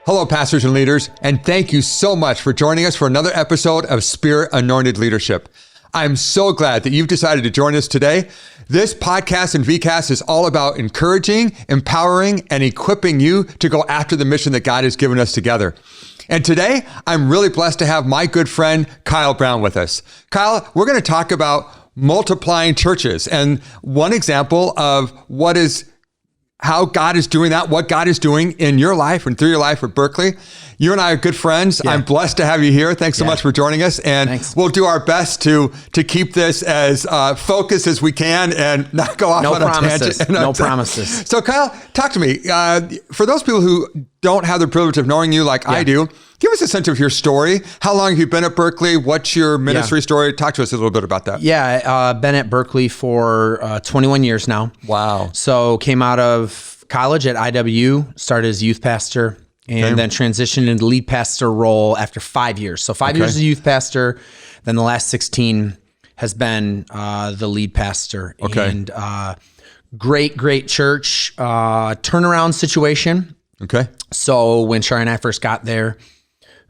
Hello, pastors and leaders, and thank you so much for joining us for another episode of Spirit-Anointed Leadership. I'm so glad that you've decided to join us today. This podcast and VCast is all about encouraging, empowering, and equipping you to go after the mission that God has given us together. And today, I'm really blessed to have my good friend, Kyle Brown, with us. Kyle, we're going to talk about multiplying churches and one example of how God is doing that, what God is doing in your life and through your life at Berkley. You and I are good friends. Yeah. I'm blessed to have you here. Thanks so much for joining us. And We'll do our best to keep this as focused as we can and not go off on a tangent. No promises. So Kyle, talk to me. For those people who don't have the privilege of knowing you like I do, give us a sense of your story. How long have you been at Berkley? What's your ministry story? Talk to us a little bit about that. Yeah, been at Berkley for 21 years now. Wow. So came out of college at IW, started as youth pastor, and then transitioned into lead pastor role after 5 years. So 5 years as a youth pastor, then the last 16 has been the lead pastor. Okay. And great church, turnaround situation. Okay. So when Shari and I first got there,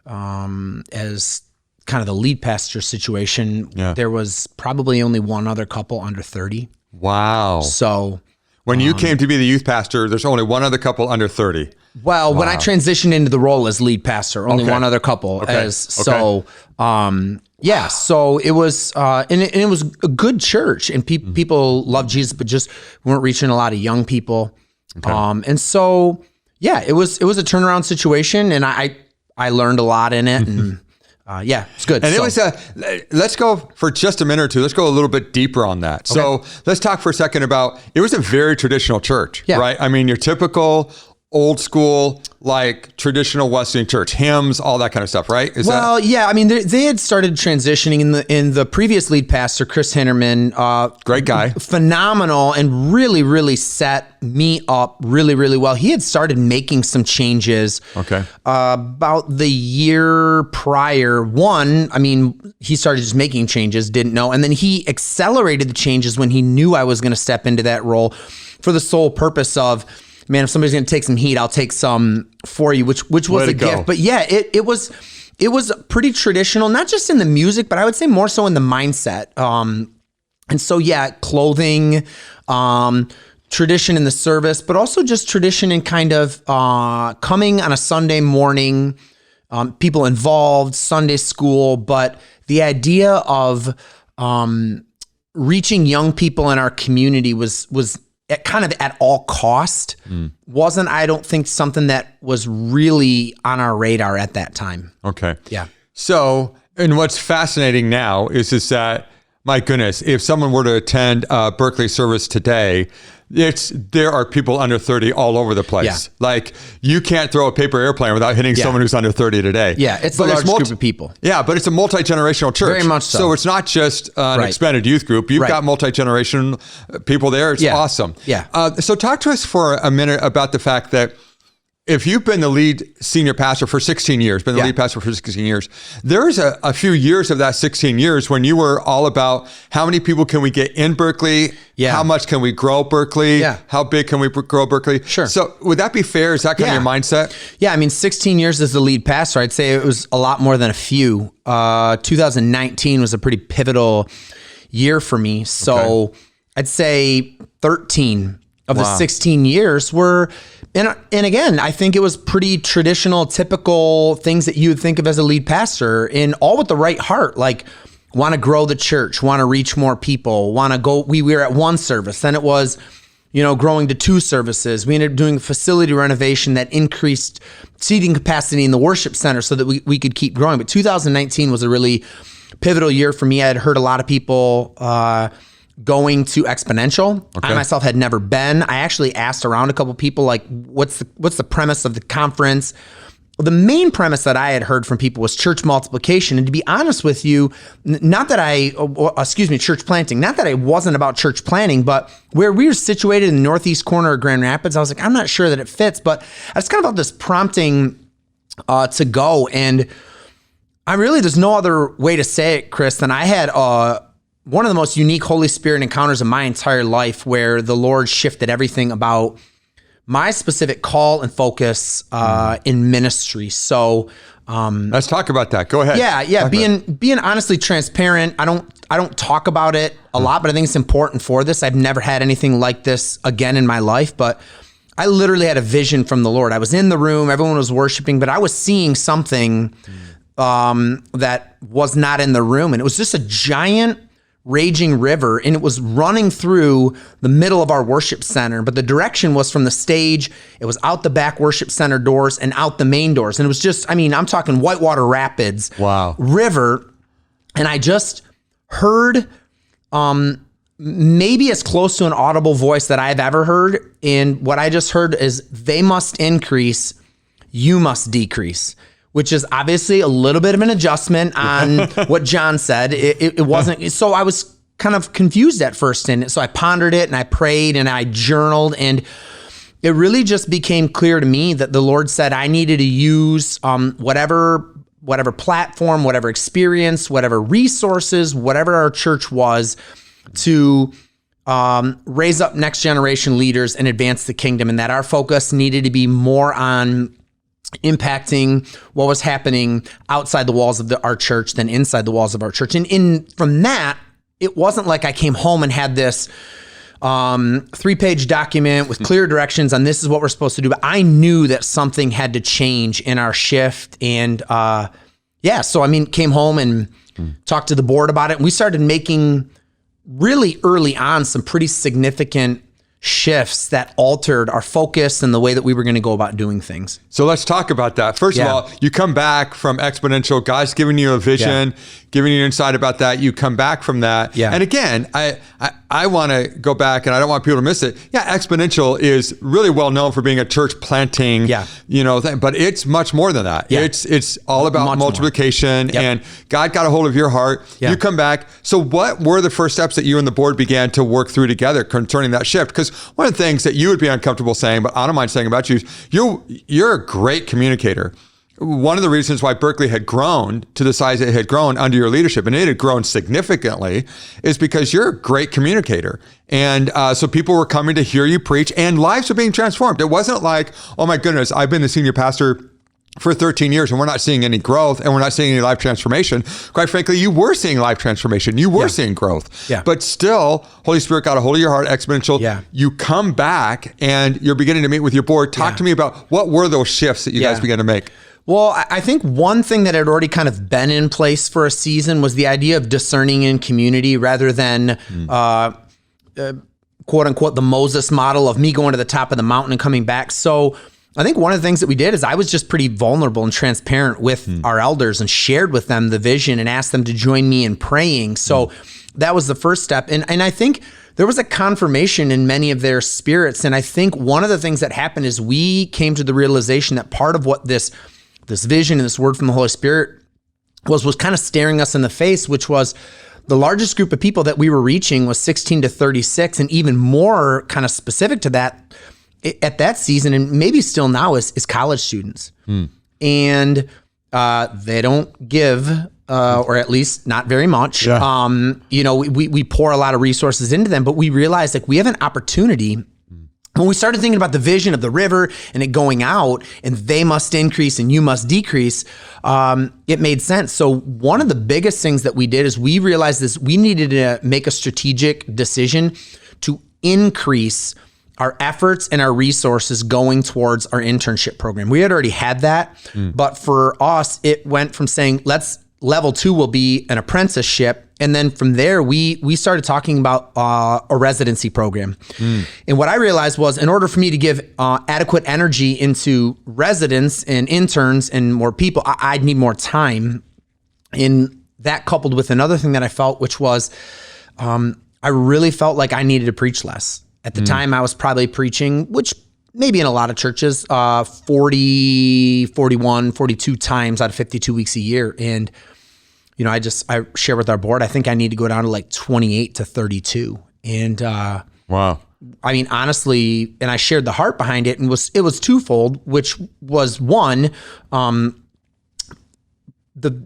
as kind of the lead pastor situation, there was probably only one other couple under 30. Wow. So when you came to be the youth pastor, there's only one other couple under 30. Well, when I transitioned into the role as lead pastor, only one other couple. So it was, and it was a good church, and people loved Jesus, but just weren't reaching a lot of young people. Okay. And so, it was a turnaround situation, and I learned a lot in it, and it's good. And it was let's go for just a minute or two. Let's go a little bit deeper on that. Okay. So let's talk for a second about, it was a very traditional church, right? I mean, your typical old school, like traditional Wesleyan Church, hymns, all that kind of stuff, right? I mean, they had started transitioning in the previous lead pastor, Chris Hinnerman. Great guy. Phenomenal, and really, really set me up really, really well. He had started making some changes. Okay. About the year prior, he started just making changes, didn't know. And then he accelerated the changes when he knew I was going to step into that role for the sole purpose of, man, if somebody's going to take some heat, I'll take some for you, which was a gift. But it was pretty traditional, not just in the music, but I would say more so in the mindset. And so, clothing, tradition in the service, but also just tradition in kind of coming on a Sunday morning, people involved, Sunday school, but the idea of reaching young people in our community was at all cost, wasn't, I don't think, something that was really on our radar at that time. Okay. Yeah. So, and what's fascinating now is that, my goodness, if someone were to attend Berkley service today, there are people under 30 all over the place. Yeah. Like, you can't throw a paper airplane without hitting someone who's under 30 today. Yeah, it's a large group of people. Yeah, but it's a multi-generational church. Very much so. So it's not just an expanded youth group. You've got multi-generation people there. It's awesome. Yeah. So talk to us for a minute about the fact that if you've been the lead senior pastor for 16 years, lead pastor for 16 years, there's a few years of that 16 years when you were all about how many people can we get in Berkley? How much can we grow Berkley? How big can we grow Berkley? Sure. So would that be fair? Is that kind of your mindset? Yeah, I mean, 16 years as the lead pastor, I'd say it was a lot more than a few. 2019 was a pretty pivotal year for me. So I'd say 13 of the 16 years were, and again, I think it was pretty traditional, typical things that you would think of as a lead pastor, in all with the right heart, like want to grow the church, want to reach more people, want to go. We were at one service, then it was, growing to 2 services. We ended up doing a facility renovation that increased seating capacity in the worship center so that we could keep growing. But 2019 was a really pivotal year for me. I had heard a lot of people going to Exponential. Okay. I myself had never been. I actually asked around a couple people, like, what's the premise of the conference? Well, the main premise that I had heard from people was church multiplication. And to be honest with you, church planting. Not that I wasn't about church planting, but where we were situated in the northeast corner of Grand Rapids, I was like, I'm not sure that it fits. But I was kind of about this prompting to go. And there's no other way to say it, Chris, than I had one of the most unique Holy Spirit encounters of my entire life, where the Lord shifted everything about my specific call and focus in ministry. So let's talk about that. Go ahead. Yeah. Being honestly transparent. I don't talk about it a lot, but I think it's important for this. I've never had anything like this again in my life, but I literally had a vision from the Lord. I was in the room, everyone was worshiping, but I was seeing something that was not in the room. And it was just a giant raging river, and it was running through the middle of our worship center, but the direction was from the stage. It was out the back worship center doors and out the main doors. And it was just, I'm talking Whitewater Rapids river. And I just heard maybe as close to an audible voice that I've ever heard. And what I just heard is, they must increase, you must decrease, which is obviously a little bit of an adjustment on what John said. It wasn't, so I was kind of confused at first. And so I pondered it and I prayed and I journaled, and it really just became clear to me that the Lord said I needed to use whatever platform, whatever experience, whatever resources, whatever our church was, to raise up next generation leaders and advance the kingdom, and that our focus needed to be more on impacting what was happening outside the walls of our church than inside the walls of our church. And from that, it wasn't like I came home and had this 3-page document with clear directions on this is what we're supposed to do. But I knew that something had to change in our shift. And so came home and talked to the board about it. And we started making really early on some pretty significant shifts that altered our focus and the way that we were going to go about doing things. So let's talk about that. First of all, you come back from Exponential. God's giving you a vision, giving you insight about that. You come back from that. Yeah. And again, I want to go back, and I don't want people to miss it. Yeah, Exponential is really well known for being a church planting, thing, but it's much more than that. Yeah. It's all about much multiplication, and God got a hold of your heart. Yeah. You come back. So what were the first steps that you and the board began to work through together concerning that shift? Because one of the things that you would be uncomfortable saying, but I don't mind saying about you, you're a great communicator. One of the reasons why Berkley had grown to the size it had grown under your leadership, and it had grown significantly, is because you're a great communicator. And so people were coming to hear you preach, and lives are being transformed. It wasn't like, oh my goodness, I've been the senior pastor for 13 years and we're not seeing any growth and we're not seeing any life transformation. Quite frankly, you were seeing life transformation. You were seeing growth. Yeah. But still, Holy Spirit got a hold of your heart, Exponential. Yeah. You come back and you're beginning to meet with your board. Talk to me about what were those shifts that you guys began to make? Well, I think one thing that had already kind of been in place for a season was the idea of discerning in community rather than quote unquote the Moses model of me going to the top of the mountain and coming back. So I think one of the things that we did is I was just pretty vulnerable and transparent with our elders and shared with them the vision and asked them to join me in praying. So that was the first step. And I think there was a confirmation in many of their spirits. And I think one of the things that happened is we came to the realization that part of what this vision and this word from the Holy Spirit was kind of staring us in the face, which was the largest group of people that we were reaching was 16 to 36. And even more kind of specific to that, at that season, and maybe still now, is college students. And they don't give, or at least not very much. Yeah. We pour a lot of resources into them, but we realized like we have an opportunity. When we started thinking about the vision of the river and it going out and they must increase and you must decrease, it made sense. So one of the biggest things that we did is we realized this, we needed to make a strategic decision to increase our efforts and our resources going towards our internship program. We had already had that, but for us, it went from saying, level 2 will be an apprenticeship. And then from there, we started talking about a residency program. And what I realized was in order for me to give adequate energy into residents and interns and more people, I'd need more time. And that coupled with another thing that I felt, which was I really felt like I needed to preach less. At the time, I was probably preaching, which maybe in a lot of churches, 40, 41, 42 times out of 52 weeks a year. And, I share with our board, I think I need to go down to like 28 to 32. And, wow. I mean, honestly, and I shared the heart behind it, and it was twofold, which was one, the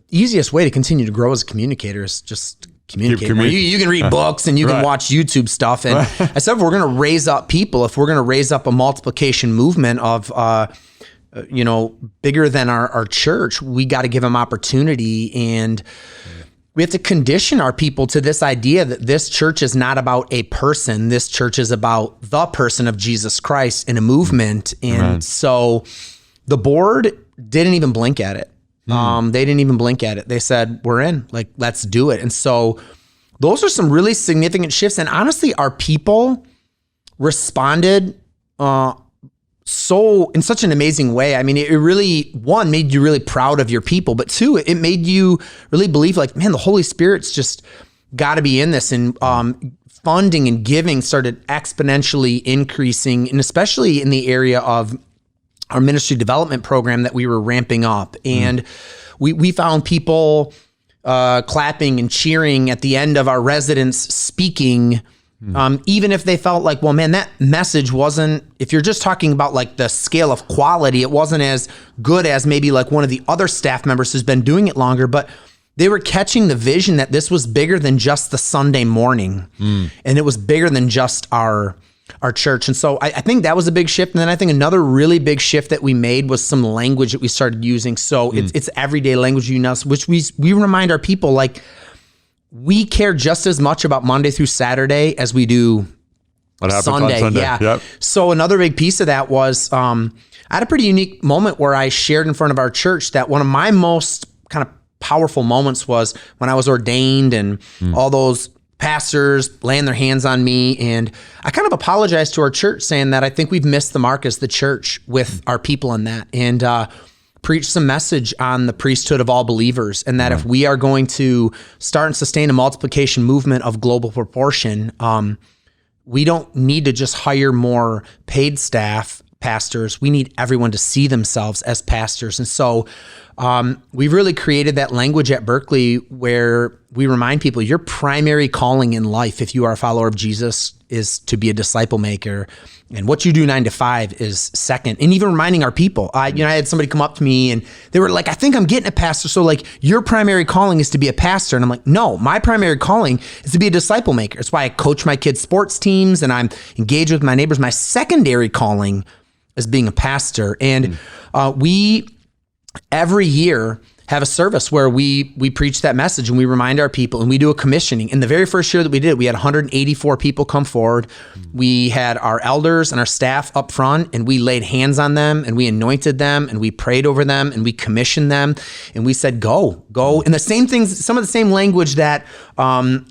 easiest way to continue to grow as a communicator is just communicating. You can read books and you can watch YouTube stuff. And I said, if we're going to raise up people, if we're going to raise up a multiplication movement of, bigger than our church, we got to give them opportunity. And we have to condition our people to this idea that this church is not about a person. This church is about the person of Jesus Christ in a movement. And so the board didn't even blink at it. They didn't even blink at it. They said, we're in, like, let's do it. And so those are some really significant shifts. And honestly, our people responded in such an amazing way. I mean, it really, one, made you really proud of your people, but two, it made you really believe, like, man, the Holy Spirit's just got to be in this. And funding and giving started exponentially increasing, and especially in the area of our ministry development program that we were ramping up. And we found people clapping and cheering at the end of our residents speaking, even if they felt like, well, man, that message wasn't, if you're just talking about like the scale of quality, it wasn't as good as maybe like one of the other staff members who's been doing it longer, but they were catching the vision that this was bigger than just the Sunday morning. And it was bigger than just our church. And so I think that was a big shift. And then I think another really big shift that we made was some language that we started using. So it's everyday language, which we remind our people, like, we care just as much about Monday through Saturday as we do Sunday. Yeah. Yep. So another big piece of that was, I had a pretty unique moment where I shared in front of our church that one of my most kind of powerful moments was when I was ordained and all those pastors laying their hands on me. And I kind of apologized to our church saying that I think we've missed the mark as the church with our people in that, and preached some message on the priesthood of all believers. And that if we are going to start and sustain a multiplication movement of global proportion, we don't need to just hire more paid staff pastors. We need everyone to see themselves as pastors. And so we've really created that language at Berkley where we remind people your primary calling in life, if you are a follower of Jesus, is to be a disciple maker. And what you do 9 to 5 is second. And even reminding our people, I had somebody come up to me and they were like, I think I'm getting a pastor. So like, your primary calling is to be a pastor. And I'm like, no, my primary calling is to be a disciple maker. It's why I coach my kids' sports teams and I'm engaged with my neighbors. My secondary calling is being a pastor. And we every year have a service where we preach that message and we remind our people, and we do a commissioning. In the very first year that we did, we had 184 people come forward. We had our elders and our staff up front, and we laid hands on them and we anointed them and we prayed over them and we commissioned them. And we said, go. And the same things, some of the same language that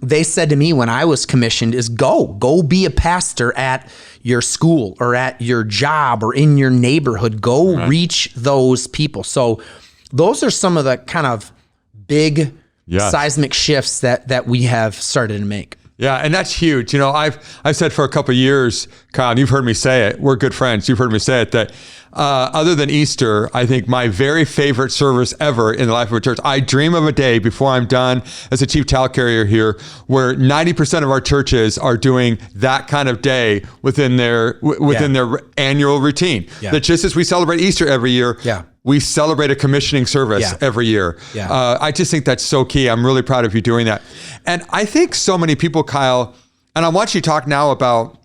they said to me when I was commissioned is go be a pastor at your school or at your job or in your neighborhood. Go reach those people. So those are some of the kind of big seismic shifts that we have started to make. Yeah, and that's huge. You know, I've said for a couple of years, Kyle, and you've heard me say it, we're good friends, you've heard me say it, that other than Easter, I think my very favorite service ever in the life of a church, I dream of a day before I'm done as a chief towel carrier here, where 90% of our churches are doing that kind of day within their annual routine. Yeah. That just as we celebrate Easter every year, we celebrate a commissioning service every year. Yeah. I just think that's so key. I'm really proud of you doing that. And I think so many people, Kyle, and I want you to talk now about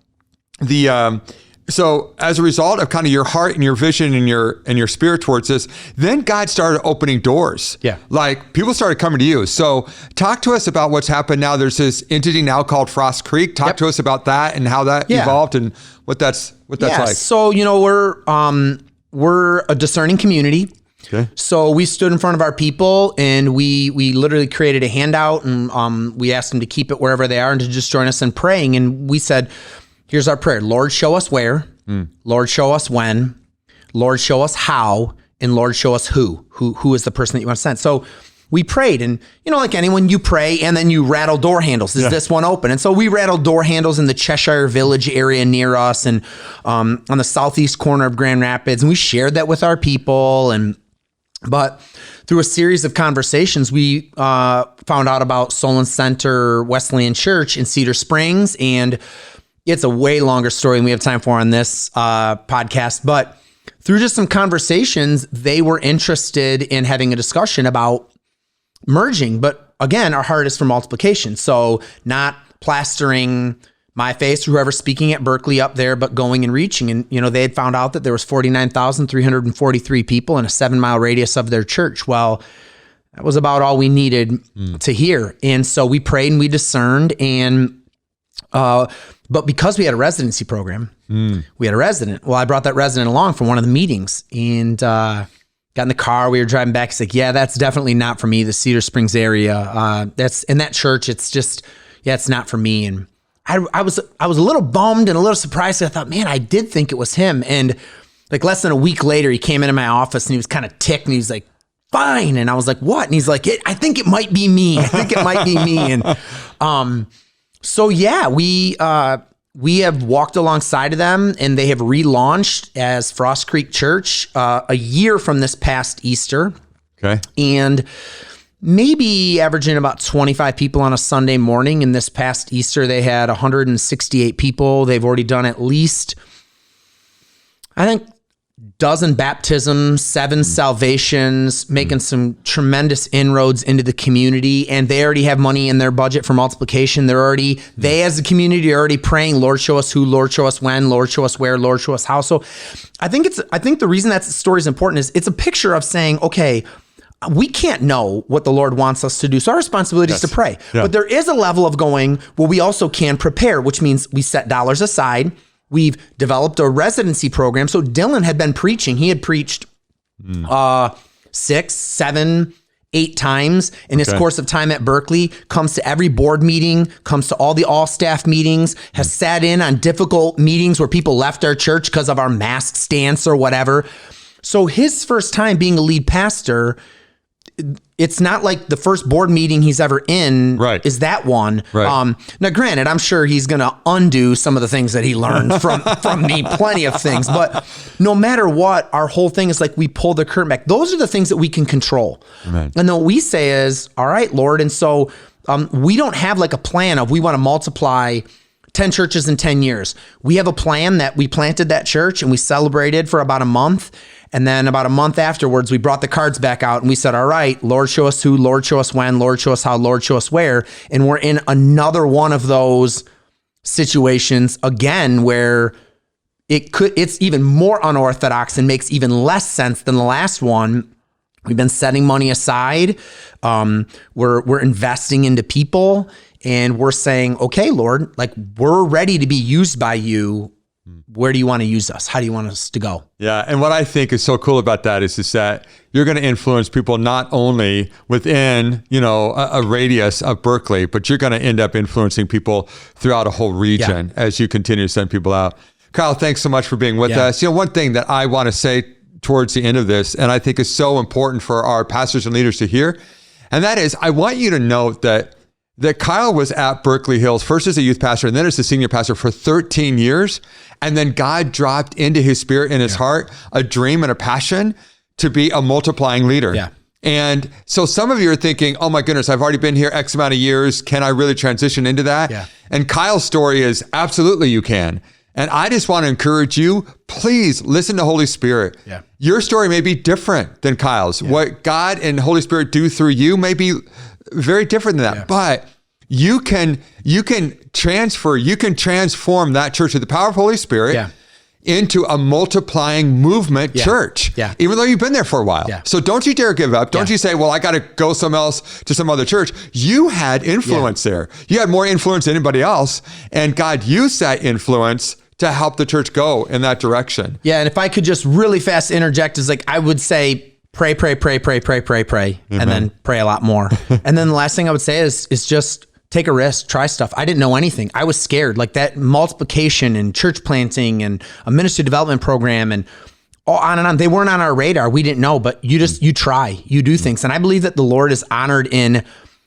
the, so as a result of kind of your heart and your vision and your spirit towards this, then God started opening doors. Yeah. Like people started coming to you. So talk to us about what's happened now. There's this entity now called Frost Creek. Talk to us about that and how that evolved and what that's like. So, we're a discerning community. Okay. So we stood in front of our people and we literally created a handout and we asked them to keep it wherever they are and to just join us in praying. And we said, here's our prayer. Lord, show us where. Lord, show us when. Lord, show us how. And Lord, show us who is the person that you want to send. So we prayed, and like anyone, you pray and then you rattle door handles. Is this one open? And so we rattled door handles in the Cheshire Village area near us and on the southeast corner of Grand Rapids. And we shared that with our people. But through a series of conversations, we found out about Solon Center Wesleyan Church in Cedar Springs. And it's a way longer story than we have time for on this podcast. But through just some conversations, they were interested in having a discussion about merging. But again, our heart is for multiplication. So not plastering my face, whoever's speaking at Berkley up there, but going and reaching. And, they had found out that there was 49,343 people in a 7-mile radius of their church. Well, that was about all we needed to hear. And so we prayed and we discerned. And, but because we had a residency program, we had a resident. Well, I brought that resident along from one of the meetings and, got in the car. We were driving back. He's like, yeah, that's definitely not for me. The Cedar Springs area. That's in that church. It's just, it's not for me. And I was a little bummed and a little surprised. I thought, man, I did think it was him. And like less than a week later, he came into my office and he was kind of ticked and he was like, fine. And I was like, what? And he's like, I think it might be me. I think it might be me. And so yeah, we have walked alongside of them and they have relaunched as Frost Creek Church a year from this past Easter. Okay. And maybe averaging about 25 people on a Sunday morning. And this past Easter, they had 168 people. They've already done at least, I think, dozen baptisms, 7 salvations, making some tremendous inroads into the community. And they already have money in their budget for multiplication. They as a community are already praying, Lord, show us who, Lord, show us when, Lord, show us where, Lord, show us how. So I think the reason that story is important is it's a picture of saying, okay, we can't know what the Lord wants us to do. So our responsibility is to pray. Yeah. But there is a level of going, well, we also can prepare, which means we set dollars aside. We've developed a residency program. So Dylan had been preaching. He had preached 6, 7, 8 times in his course of time at Berkley, comes to every board meeting, comes to all the all-staff meetings, has sat in on difficult meetings where people left our church because of our mask stance or whatever. So his first time being a lead pastor, it's not like the first board meeting he's ever in is that one. Right. Now, granted, I'm sure he's going to undo some of the things that he learned from me, plenty of things. But no matter what, our whole thing is like we pull the curtain back. Those are the things that we can control. Amen. And then what we say is, all right, Lord. And so we don't have like a plan of we want to multiply 10 churches in 10 years. We have a plan that we planted that church and we celebrated for about a month. And then about a month afterwards, we brought the cards back out and we said, all right, Lord, show us who, Lord, show us when, Lord, show us how, Lord, show us where. And we're in another one of those situations again, where it's even more unorthodox and makes even less sense than the last one. We've been setting money aside. We're investing into people and we're saying, okay, Lord, like we're ready to be used by you. Where do you want to use us? How do you want us to go? Yeah. And what I think is so cool about that is that you're going to influence people not only within, a radius of Berkley, but you're going to end up influencing people throughout a whole region as you continue to send people out. Kyle, thanks so much for being with us. One thing that I want to say towards the end of this, and I think is so important for our pastors and leaders to hear, and that is, I want you to note that Kyle was at Berkley Hills, first as a youth pastor and then as a senior pastor for 13 years. And then God dropped into his spirit and his heart a dream and a passion to be a multiplying leader. Yeah. And so some of you are thinking, oh my goodness, I've already been here X amount of years. Can I really transition into that? Yeah. And Kyle's story is absolutely you can. And I just want to encourage you, please listen to Holy Spirit. Yeah. Your story may be different than Kyle's. Yeah. What God and Holy Spirit do through you may be very different than that. Yeah. But you can transform that church with the power of Holy Spirit into a multiplying movement church, even though you've been there for a while. Yeah. So don't you dare give up. Don't you say, well, I got to go somewhere else to some other church. You had influence there. You had more influence than anybody else. And God used that influence to help the church go in that direction. Yeah. And if I could just really fast interject, is like, I would say, pray, and then pray a lot more. And then the last thing I would say is just take a risk, try stuff. I didn't know anything. I was scared. Like that multiplication and church planting and a ministry development program and on and on. They weren't on our radar. We didn't know, but you try, you do things. And I believe that the Lord is honored in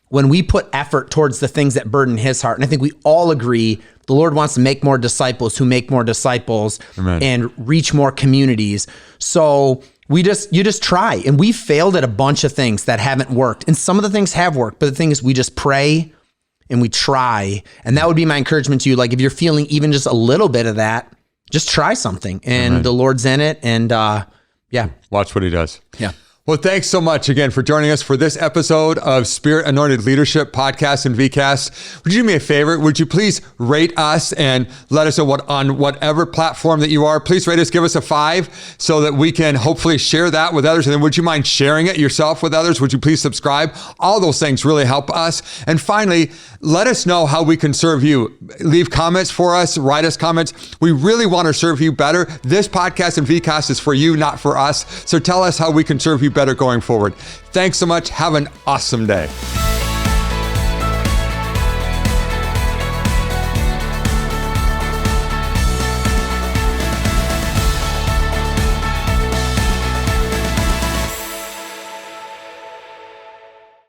when we put effort towards the things that burden his heart. And I think we all agree the Lord wants to make more disciples who make more disciples. Amen. And reach more communities. So you just try. And we failed at a bunch of things that haven't worked. And some of the things have worked, but the thing is we just pray and we try. And that would be my encouragement to you. Like if you're feeling even just a little bit of that, just try something and the Lord's in it. And watch what he does. Yeah. Well, thanks so much again for joining us for this episode of Spirit-Anointed Leadership Podcast and VCast. Would you do me a favor? Would you please rate us and let us know on whatever platform that you are? Please rate us, give us a 5 so that we can hopefully share that with others. And then would you mind sharing it yourself with others? Would you please subscribe? All those things really help us. And finally, let us know how we can serve you. Leave comments for us, write us comments. We really want to serve you better. This podcast and VCast is for you, not for us. So tell us how we can serve you better going forward. Thanks so much. Have an awesome day.